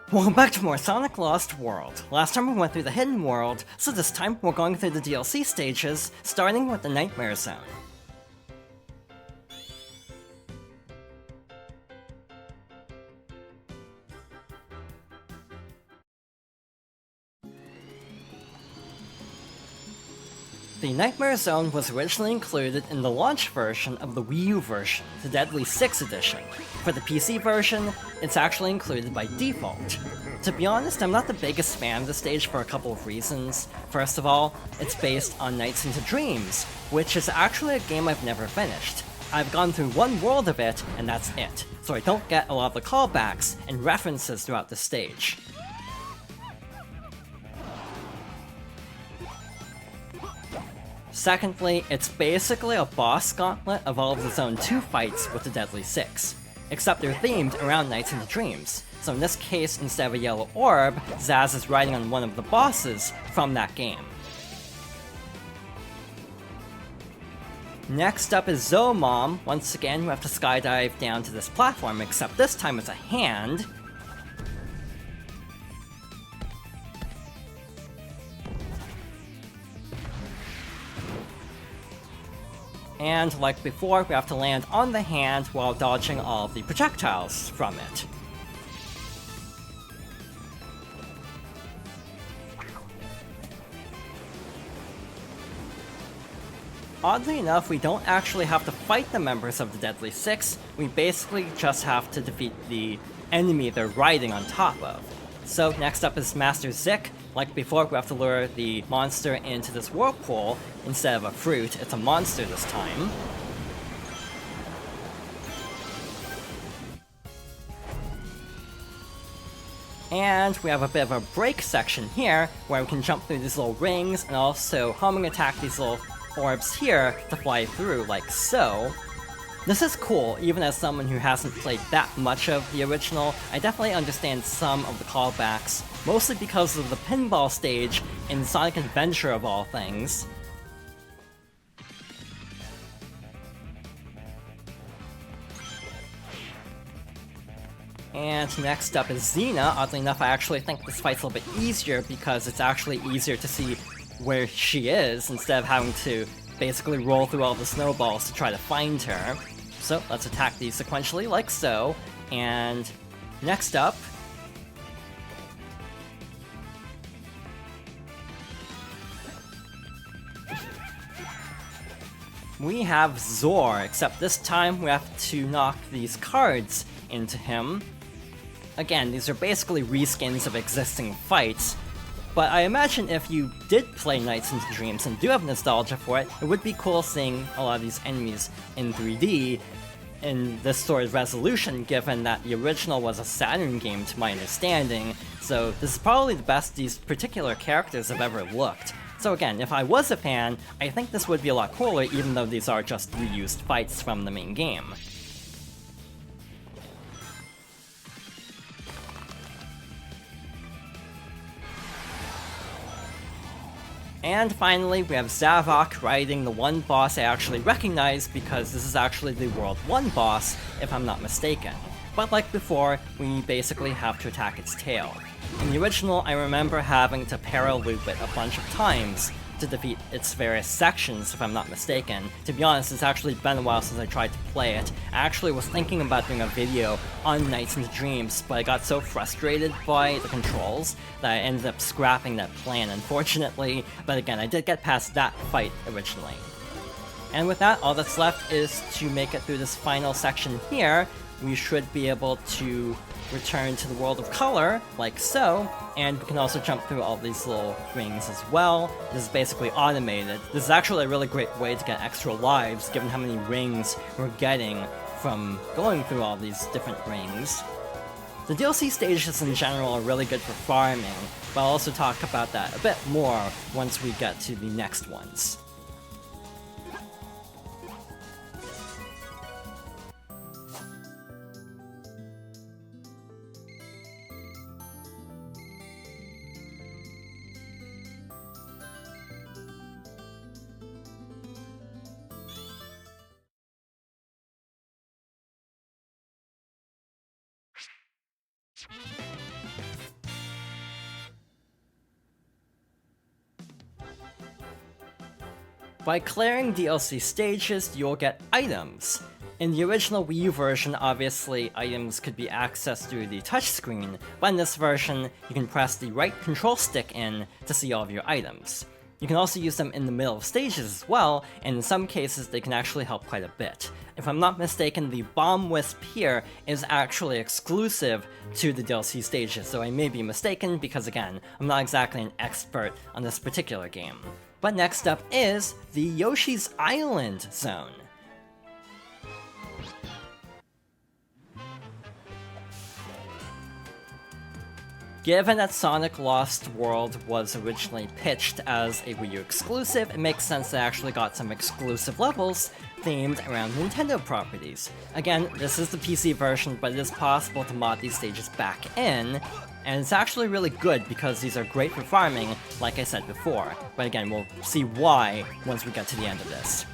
Welcome back to more Sonic Lost World. Last time we went through the Hidden World, so this time we're going through the DLC stages, starting with the Nightmare Zone. The Nightmare Zone was originally included in the launch version of the Wii U version, the Deadly 6 edition. For the PC version, it's actually included by default. To be honest, I'm not the biggest fan of the stage for a couple of reasons. First of all, it's based on Nights into Dreams, which is actually a game I've never finished. I've gone through one world of it, and that's it, so I don't get a lot of the callbacks and references throughout the stage. Secondly, it's basically a boss gauntlet of all of the Zone 2 fights with the Deadly 6, except they're themed around Nights into Dreams. So in this case, instead of a yellow orb, Zaz is riding on one of the bosses from that game. Next up is Zoomom. Once again, you have to skydive down to this platform, except this time it's a hand. And like before, we have to land on the hand while dodging all of the projectiles from it. Oddly enough, we don't actually have to fight the members of the Deadly 6, we basically just have to defeat the enemy they're riding on top of. So next up is Master Zik. Like before, we have to lure the monster into this whirlpool. Instead of a fruit, it's a monster this time. And we have a bit of a break section here, where we can jump through these little rings and also homing attack these little orbs here to fly through, like so. This is cool, even as someone who hasn't played that much of the original, I definitely understand some of the callbacks, mostly because of the pinball stage in Sonic Adventure of all things. And next up is Xena. Oddly enough, I actually think this fight's a little bit easier because it's actually easier to see where she is instead of having to basically roll through all the snowballs to try to find her. So let's attack these sequentially, like so. And next up, we have Zor, except this time we have to knock these cards into him. Again, these are basically reskins of existing fights, but I imagine if you did play Nights into Dreams and do have nostalgia for it, it would be cool seeing a lot of these enemies in 3D in this sort of resolution, given that the original was a Saturn game to my understanding, so this is probably the best these particular characters have ever looked. So again, if I was a fan, I think this would be a lot cooler even though these are just reused fights from the main game. And finally, we have Zavok riding the one boss I actually recognize because this is actually the World 1 boss, if I'm not mistaken. But like before, we basically have to attack its tail. In the original, I remember having to paraloop it a bunch of times to defeat its various sections, if I'm not mistaken. To be honest, it's actually been a while since I tried to play it. I actually was thinking about doing a video on Nights into Dreams, but I got so frustrated by the controls that I ended up scrapping that plan, unfortunately. But again, I did get past that fight originally. And with that, all that's left is to make it through this final section here. We should be able to return to the world of color, like so, and we can also jump through all these little rings as well. This is basically automated. This is actually a really great way to get extra lives, given how many rings we're getting from going through all these different rings. The DLC stages in general are really good for farming, but I'll also talk about that a bit more once we get to the next ones. By clearing DLC stages, you'll get items. In the original Wii U version, obviously, items could be accessed through the touchscreen, but in this version, you can press the right control stick in to see all of your items. You can also use them in the middle of stages as well, and in some cases they can actually help quite a bit. If I'm not mistaken, the Bomb Wisp here is actually exclusive to the DLC stages, so I may be mistaken because again, I'm not exactly an expert on this particular game. But next up is the Yoshi's Island zone. Given that Sonic Lost World was originally pitched as a Wii U exclusive, it makes sense that it actually got some exclusive levels themed around Nintendo properties. Again, this is the PC version, but it is possible to mod these stages back in, and it's actually really good because these are great for farming, like I said before. But again, we'll see why once we get to the end of this.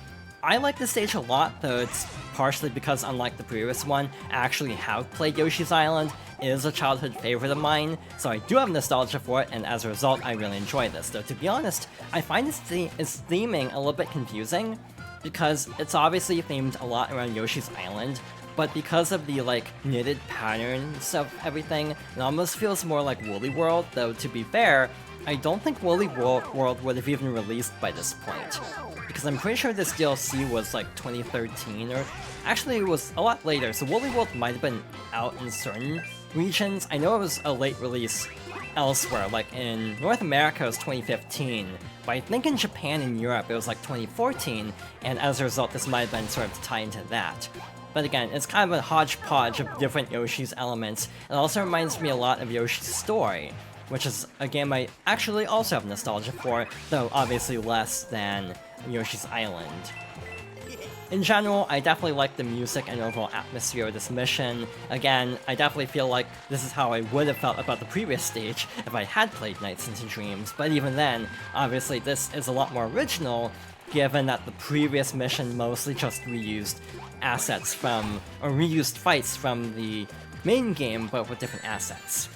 I like this stage a lot, though it's partially because, unlike the previous one, I actually have played Yoshi's Island. It is a childhood favorite of mine, so I do have nostalgia for it, and as a result, I really enjoy this. Though, to be honest, I find its theming a little bit confusing, because it's obviously themed a lot around Yoshi's Island, but because of the, knitted patterns of everything, it almost feels more like Woolly World, though, to be fair, I don't think Woolly World would have even released by this point. Because I'm pretty sure this DLC was 2013, or actually it was a lot later, so Woolly World might have been out in certain regions. I know it was a late release elsewhere, like in North America it was 2015, but I think in Japan and Europe it was 2014, and as a result this might have been sort of to tie into that. But again, it's kind of a hodgepodge of different Yoshi's elements. It also reminds me a lot of Yoshi's Story, which is a game I actually also have nostalgia for, though obviously less than Yoshi's Island. In general, I definitely like the music and overall atmosphere of this mission. Again, I definitely feel like this is how I would have felt about the previous stage if I had played Nights into Dreams, but even then, obviously this is a lot more original, given that the previous mission mostly just reused assets from, or reused fights from the main game, but with different assets.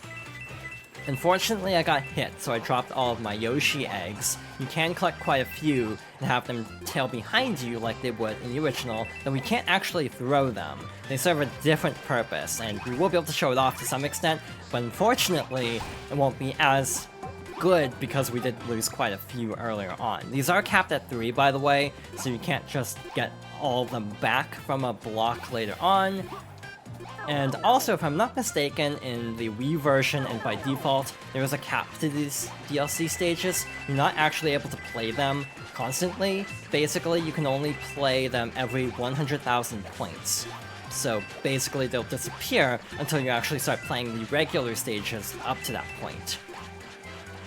Unfortunately, I got hit, so I dropped all of my Yoshi eggs. You can collect quite a few and have them tail behind you like they would in the original, though we can't actually throw them. They serve a different purpose, and we will be able to show it off to some extent, but unfortunately, it won't be as good because we did lose quite a few earlier on. These are capped at 3, by the way, so you can't just get all of them back from a block later on. And also, if I'm not mistaken, in the Wii version and by default, there is a cap to these DLC stages. You're not actually able to play them constantly. Basically, you can only play them every 100,000 points. So basically, they'll disappear until you actually start playing the regular stages up to that point.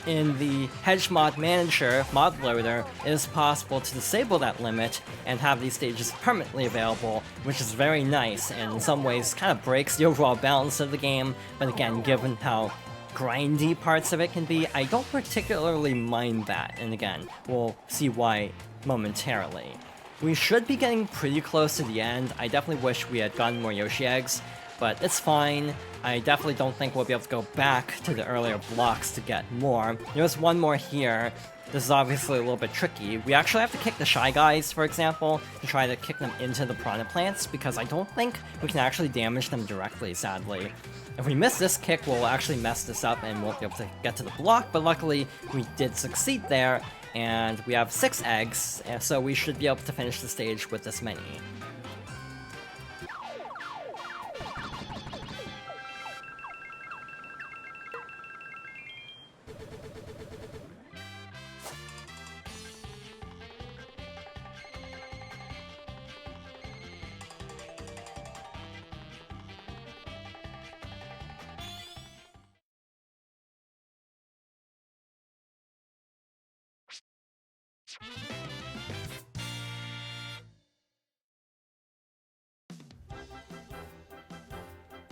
In the HedgeMod Manager mod loader, it is possible to disable that limit and have these stages permanently available, which is very nice and in some ways kind of breaks the overall balance of the game, but again, given how grindy parts of it can be, I don't particularly mind that, and again, we'll see why momentarily. We should be getting pretty close to the end. I definitely wish we had gotten more Yoshi eggs, but it's fine. I definitely don't think we'll be able to go back to the earlier blocks to get more. There's one more here. This is obviously a little bit tricky. We actually have to kick the Shy Guys, for example, to try to kick them into the Piranha Plants, because I don't think we can actually damage them directly, sadly. If we miss this kick, we'll actually mess this up and won't be able to get to the block, but luckily we did succeed there, and we have 6 eggs, so we should be able to finish the stage with this many.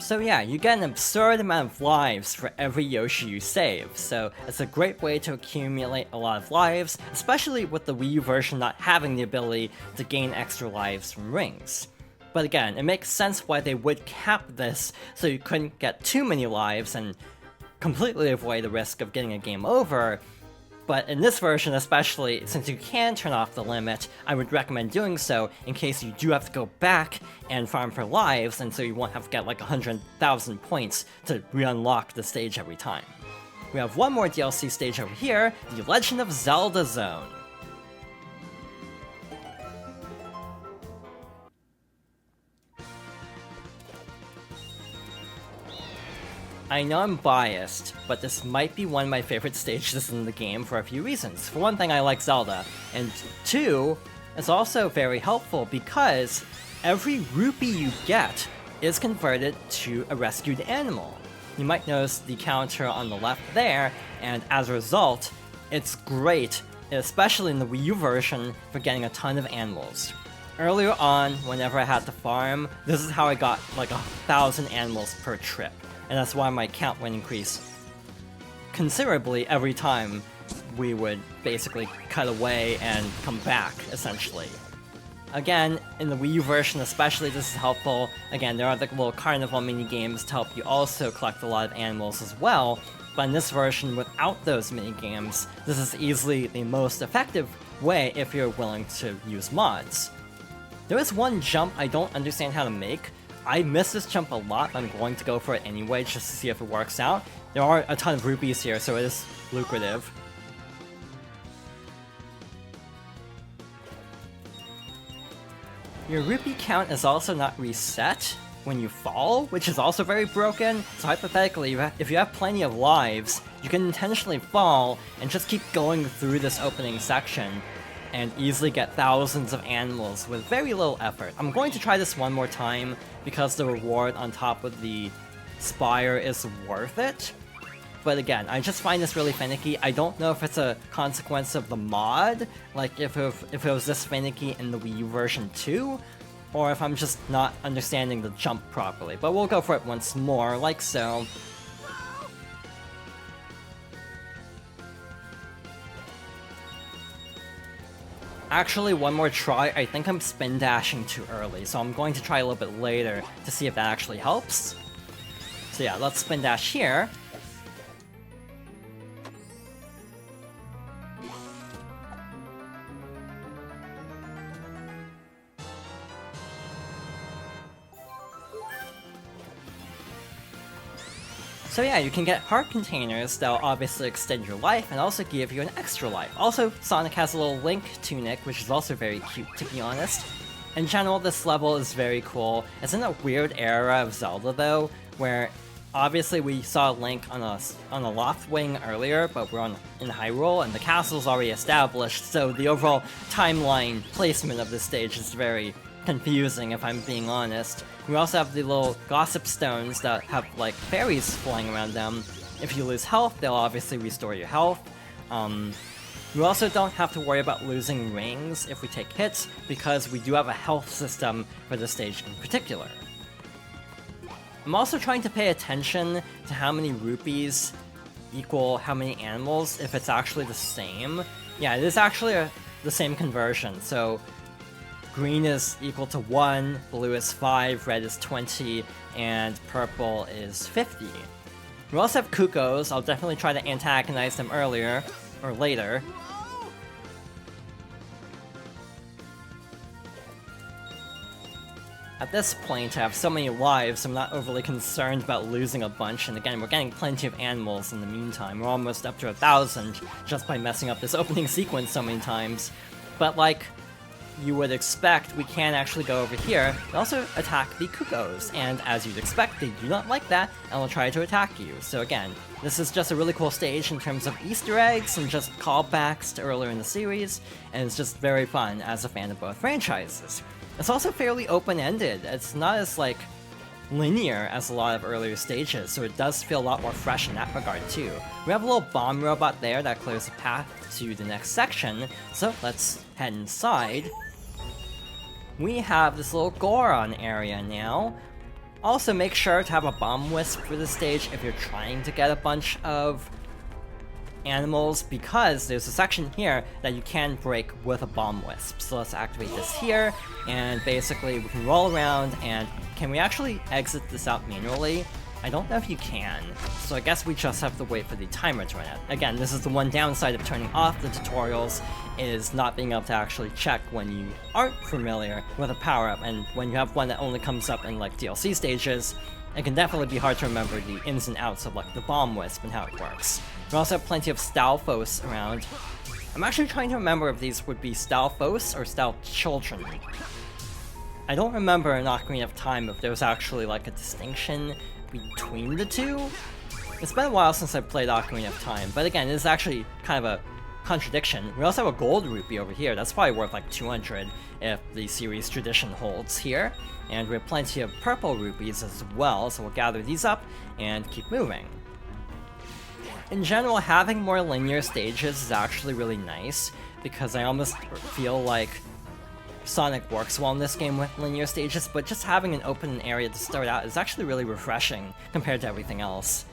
So yeah, you get an absurd amount of lives for every Yoshi you save, so it's a great way to accumulate a lot of lives, especially with the Wii U version not having the ability to gain extra lives from rings. But again, it makes sense why they would cap this so you couldn't get too many lives and completely avoid the risk of getting a game over, But in this version especially, since you can turn off the limit, I would recommend doing so in case you do have to go back and farm for lives, and so you won't have to get like 100,000 points to re-unlock the stage every time. We have one more DLC stage over here, The Legend of Zelda Zone. I know I'm biased, but this might be one of my favorite stages in the game for a few reasons. For one thing, I like Zelda, and two, it's also very helpful because every rupee you get is converted to a rescued animal. You might notice the counter on the left there, and as a result, it's great, especially in the Wii U version, for getting a ton of animals. Earlier on, whenever I had to farm, this is how I got like 1,000 animals per trip. And that's why my count would increase considerably every time we would basically cut away and come back, essentially. Again, in the Wii U version especially, this is helpful. Again, there are like little carnival mini-games to help you also collect a lot of animals as well, but in this version, without those mini-games, this is easily the most effective way if you're willing to use mods. There is one jump I don't understand how to make. I miss this jump a lot, but I'm going to go for it anyway just to see if it works out. There are a ton of rupees here, so it is lucrative. Your rupee count is also not reset when you fall, which is also very broken. So hypothetically, if you have plenty of lives, you can intentionally fall and just keep going through this opening section and easily get thousands of animals with very little effort. I'm going to try this one more time because the reward on top of the spire is worth it. But again, I just find this really finicky. I don't know if it's a consequence of the mod, like if it was this finicky in the Wii U version too, or if I'm just not understanding the jump properly. But we'll go for it once more, like so. Actually, one more try. I think I'm spin dashing too early, so I'm going to try a little bit later to see if that actually helps. So yeah, let's spin dash here. So yeah, you can get heart containers that will obviously extend your life and also give you an extra life. Also, Sonic has a little Link tunic, which is also very cute, to be honest. In general, this level is very cool. It's in a weird era of Zelda, though, where obviously we saw Link on a loft wing earlier, but we're in Hyrule, and the castle's already established, so the overall timeline placement of this stage is very confusing, if I'm being honest. We also have the little gossip stones that have like fairies flying around them. If you lose health, they'll obviously restore your health. You also don't have to worry about losing rings if we take hits, because we do have a health system for this stage in particular. I'm also trying to pay attention to how many rupees equal how many animals, if it's actually the same. Yeah, it is actually the same conversion, so green is equal to 1, blue is 5, red is 20, and purple is 50. We also have Cuckoos. I'll definitely try to antagonize them earlier, or later. At this point, I have so many lives, I'm not overly concerned about losing a bunch, and again, we're getting plenty of animals in the meantime. We're almost up to 1,000 just by messing up this opening sequence so many times. But like you would expect, we can actually go over here and also attack the Cuckoos, and as you'd expect, they do not like that and will try to attack you. So again, this is just a really cool stage in terms of Easter eggs and just callbacks to earlier in the series, and it's just very fun as a fan of both franchises. It's also fairly open-ended. It's not as like linear as a lot of earlier stages, so it does feel a lot more fresh in that regard too. We have a little bomb robot there that clears the path to the next section, so let's head inside. We have this little Goron area now. Also, make sure to have a Bomb Wisp for this stage if you're trying to get a bunch of animals, because there's a section here that you can break with a Bomb Wisp. So let's activate this here, and basically we can roll around, and can we actually exit this out manually? I don't know if you can, so I guess we just have to wait for the timer to run out. Again, this is the one downside of turning off the tutorials, is not being able to actually check when you aren't familiar with a power-up, and when you have one that only comes up in like DLC stages, it can definitely be hard to remember the ins and outs of like the Bomb Wisp and how it works. We also have plenty of Stalfos around. I'm actually trying to remember if these would be Stalfos or Stalchildren. I don't remember in Ocarina of Time if there was actually like a distinction between the two. It's been a while since I played Ocarina of Time, but again, it's actually kind of a contradiction. We also have a gold rupee over here. That's probably worth like 200 if the series tradition holds here. And we have plenty of purple rupees as well, so we'll gather these up and keep moving. In general, having more linear stages is actually really nice, because I almost feel like Sonic works well in this game with linear stages, but just having an open area to start out is actually really refreshing compared to everything else.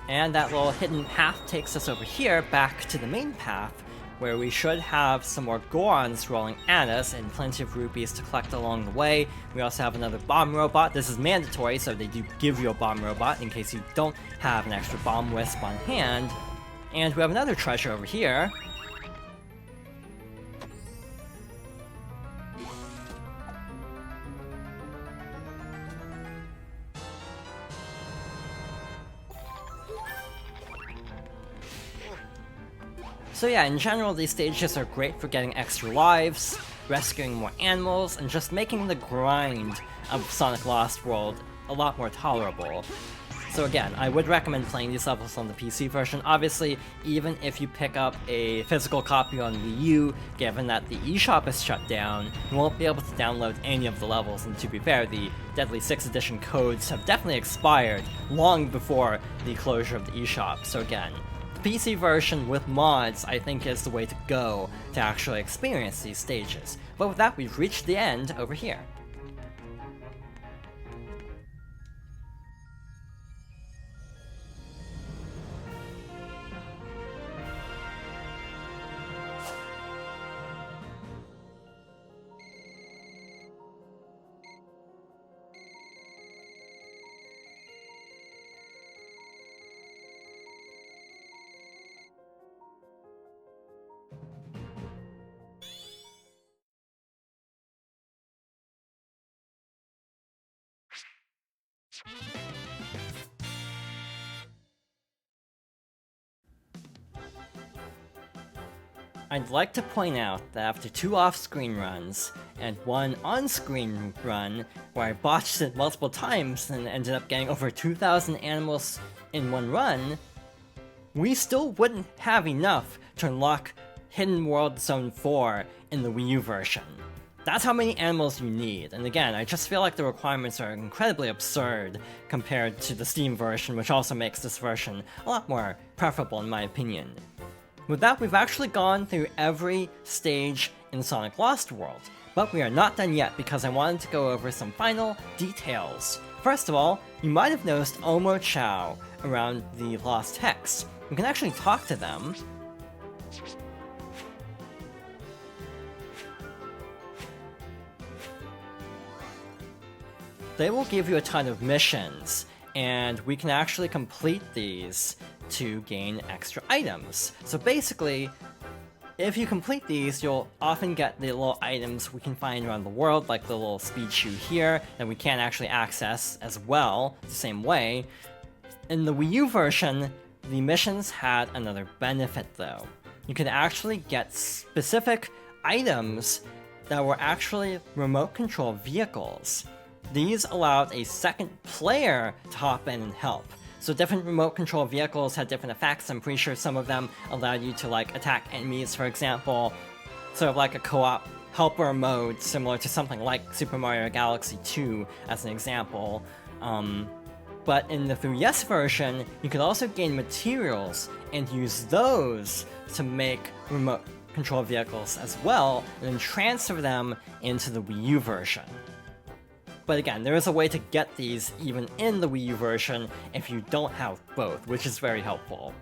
And that little hidden path takes us over here, back to the main path, where we should have some more Gorons rolling at us and plenty of rupees to collect along the way. We also have another bomb robot. This is mandatory, so they do give you a bomb robot in case you don't have an extra bomb wisp on hand. And we have another treasure over here. So yeah, in general, these stages are great for getting extra lives, rescuing more animals, and just making the grind of Sonic Lost World a lot more tolerable. So again, I would recommend playing these levels on the PC version. Obviously, even if you pick up a physical copy on Wii U, given that the eShop is shut down, you won't be able to download any of the levels, and to be fair, the Deadly 6th edition codes have definitely expired long before the closure of the eShop. So again, PC version with mods, I think, is the way to go to actually experience these stages. But with that, we've reached the end over here. I'd like to point out that after 2 off-screen runs, and 1 on-screen run, where I botched it multiple times and ended up getting over 2,000 animals in 1 run, we still wouldn't have enough to unlock Hidden World Zone 4 in the Wii U version. That's how many animals you need, and again, I just feel like the requirements are incredibly absurd compared to the Steam version, which also makes this version a lot more preferable in my opinion. With that, we've actually gone through every stage in Sonic Lost World, but we are not done yet because I wanted to go over some final details. First of all, you might have noticed Omo Chow around the Lost Hex. You can actually talk to them. They will give you a ton of missions, and we can actually complete these to gain extra items. So basically, if you complete these, you'll often get the little items we can find around the world, like the little speed shoe here, that we can't actually access as well, the same way. In the Wii U version, the missions had another benefit though. You could actually get specific items that were actually remote control vehicles. These allowed a second player to hop in and help. So different remote control vehicles had different effects. I'm pretty sure some of them allowed you to like attack enemies, for example, sort of like a co-op helper mode, similar to something like Super Mario Galaxy 2 as an example. But in the 3DS version, you could also gain materials and use those to make remote control vehicles as well, and then transfer them into the Wii U version. But again, there is a way to get these even in the Wii U version if you don't have both, which is very helpful.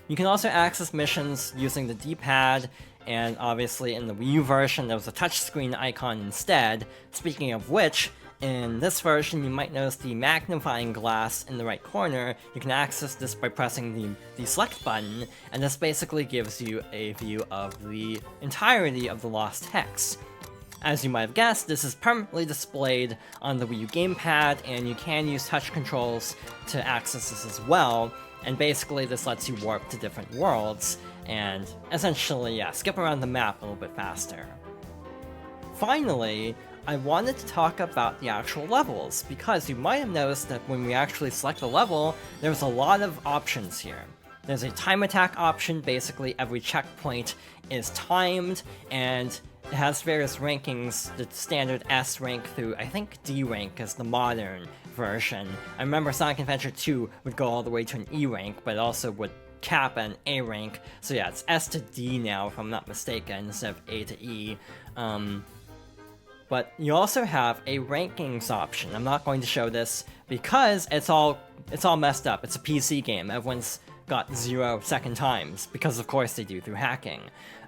You can also access missions using the D-pad, and obviously in the Wii U version there was a touchscreen icon instead. Speaking of which, in this version you might notice the magnifying glass in the right corner. You can access this by pressing the select button, and this basically gives you a view of the entirety of the Lost Hex. As you might have guessed, this is permanently displayed on the Wii U gamepad, and you can use touch controls to access this as well, and basically this lets you warp to different worlds, and essentially, yeah, skip around the map a little bit faster. Finally, I wanted to talk about the actual levels, because you might have noticed that when we actually select a level, there's a lot of options here. There's a time attack option. Basically every checkpoint is timed, and it has various rankings, the standard S rank through, I think, D rank is the modern version. I remember Sonic Adventure 2 would go all the way to an E rank, but it also would cap an A rank, so yeah, it's S to D now, if I'm not mistaken, instead of A to E. But you also have a rankings option. I'm not going to show this because it's all messed up. It's a PC game. Everyone's got 0 second times, because of course they do through hacking.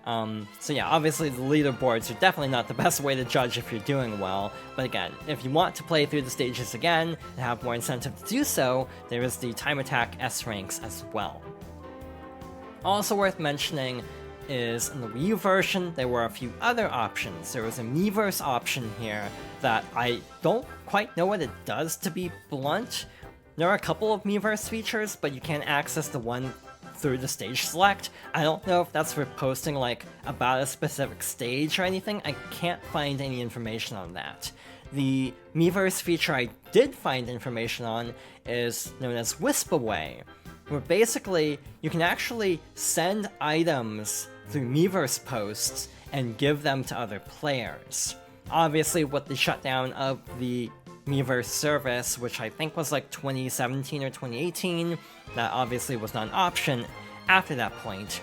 So yeah, obviously the leaderboards are definitely not the best way to judge if you're doing well, but again, if you want to play through the stages again and have more incentive to do so, there is the Time Attack S ranks as well. Also worth mentioning is in the Wii U version, there were a few other options. There was a Miiverse option here that I don't quite know what it does, to be blunt. There are a couple of Miiverse features, but you can't access the one through the stage select. I don't know if that's for posting like about a specific stage or anything. I can't find any information on that. The Miiverse feature I did find information on is known as Wisp Away, where basically you can actually send items through Miiverse posts and give them to other players. Obviously with the shutdown of the Miiverse service, which I think was like 2017 or 2018, that obviously was not an option after that point.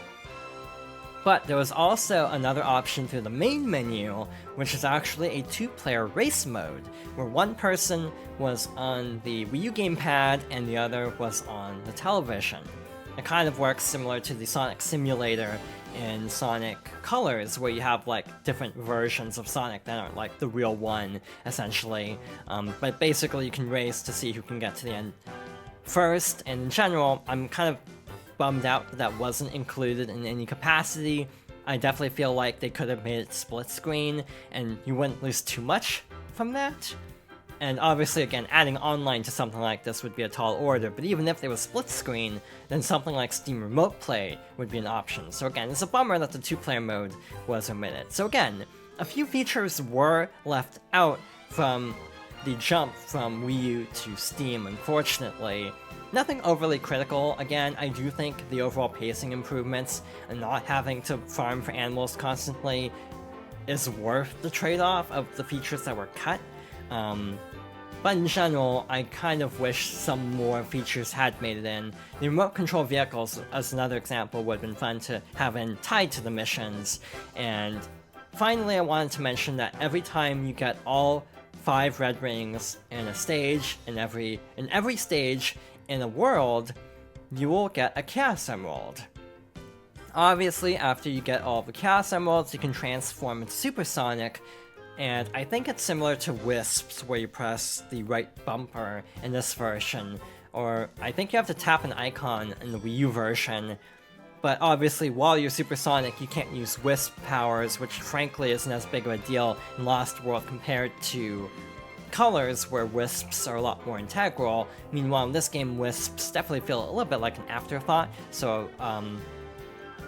But there was also another option through the main menu, which is actually a 2-player race mode, where one person was on the Wii U gamepad and the other was on the television. It kind of works similar to the Sonic Simulator in Sonic Colors, where you have like different versions of Sonic that aren't like the real one, essentially. But basically you can race to see who can get to the end first, and in general, I'm kind of bummed out that that wasn't included in any capacity. I definitely feel like they could have made it split screen, and you wouldn't lose too much from that. And obviously, again, adding online to something like this would be a tall order, but even if they were split screen, then something like Steam Remote Play would be an option. So again, it's a bummer that the 2-player mode was omitted. So again, a few features were left out from the jump from Wii U to Steam, unfortunately. Nothing overly critical. Again, I do think the overall pacing improvements and not having to farm for animals constantly is worth the trade-off of the features that were cut. But in general, I kind of wish some more features had made it in. The remote control vehicles, as another example, would have been fun to have in tied to the missions. And finally, I wanted to mention that every time you get all 5 red rings in a stage, in every stage in a world, you will get a Chaos Emerald. Obviously, after you get all the Chaos Emeralds, you can transform into Supersonic, and I think it's similar to Wisps, where you press the right bumper in this version, or I think you have to tap an icon in the Wii U version. But obviously, while you're Supersonic, you can't use Wisp powers, which frankly isn't as big of a deal in Lost World compared to Colors, where Wisps are a lot more integral. Meanwhile, in this game, Wisps definitely feel a little bit like an afterthought. So,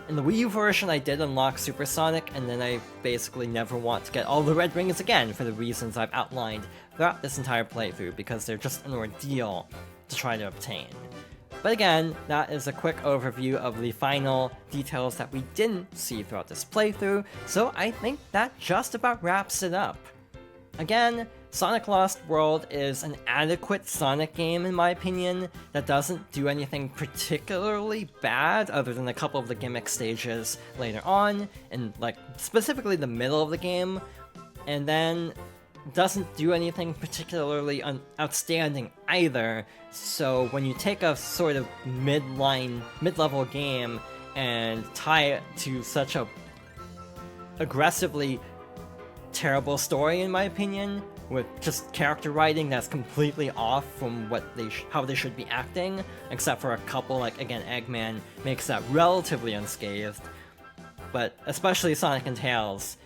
in the Wii U version, I did unlock Supersonic, and then I basically never want to get all the red rings again for the reasons I've outlined throughout this entire playthrough, because they're just an ordeal to try to obtain. But again, that is a quick overview of the final details that we didn't see throughout this playthrough, so I think that just about wraps it up. Again, Sonic Lost World is an adequate Sonic game in my opinion that doesn't do anything particularly bad other than a couple of the gimmick stages later on, and like specifically the middle of the game, and then doesn't do anything particularly outstanding either. So when you take a sort of mid-level game and tie it to such a aggressively terrible story, in my opinion, with just character writing that's completely off from what how they should be acting, except for a couple, like, again, Eggman makes that relatively unscathed, but especially Sonic and Tails,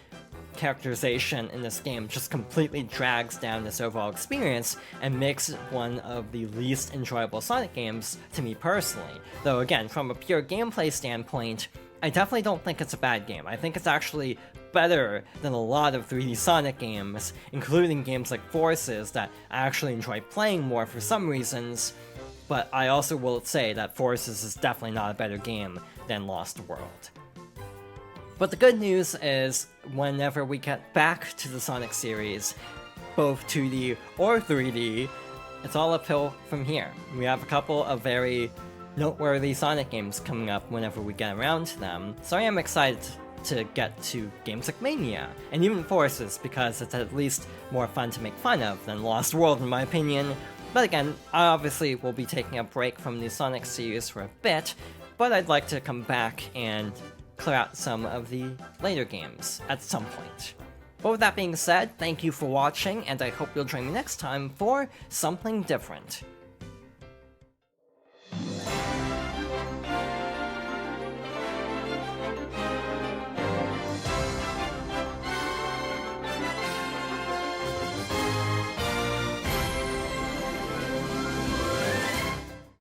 characterization in this game just completely drags down this overall experience and makes it one of the least enjoyable Sonic games to me personally. Though again, from a pure gameplay standpoint, I definitely don't think it's a bad game. I think it's actually better than a lot of 3D Sonic games, including games like Forces that I actually enjoy playing more for some reasons, but I also will say that Forces is definitely not a better game than Lost World. But the good news is, whenever we get back to the Sonic series, both 2D or 3D, it's all uphill from here. We have a couple of very noteworthy Sonic games coming up whenever we get around to them, so I am excited to get to games like Mania, and even Forces, because it's at least more fun to make fun of than Lost World in my opinion. But again, I obviously will be taking a break from the Sonic series for a bit, but I'd like to come back and clear out some of the later games at some point. But with that being said, thank you for watching, and I hope you'll join me next time for something different.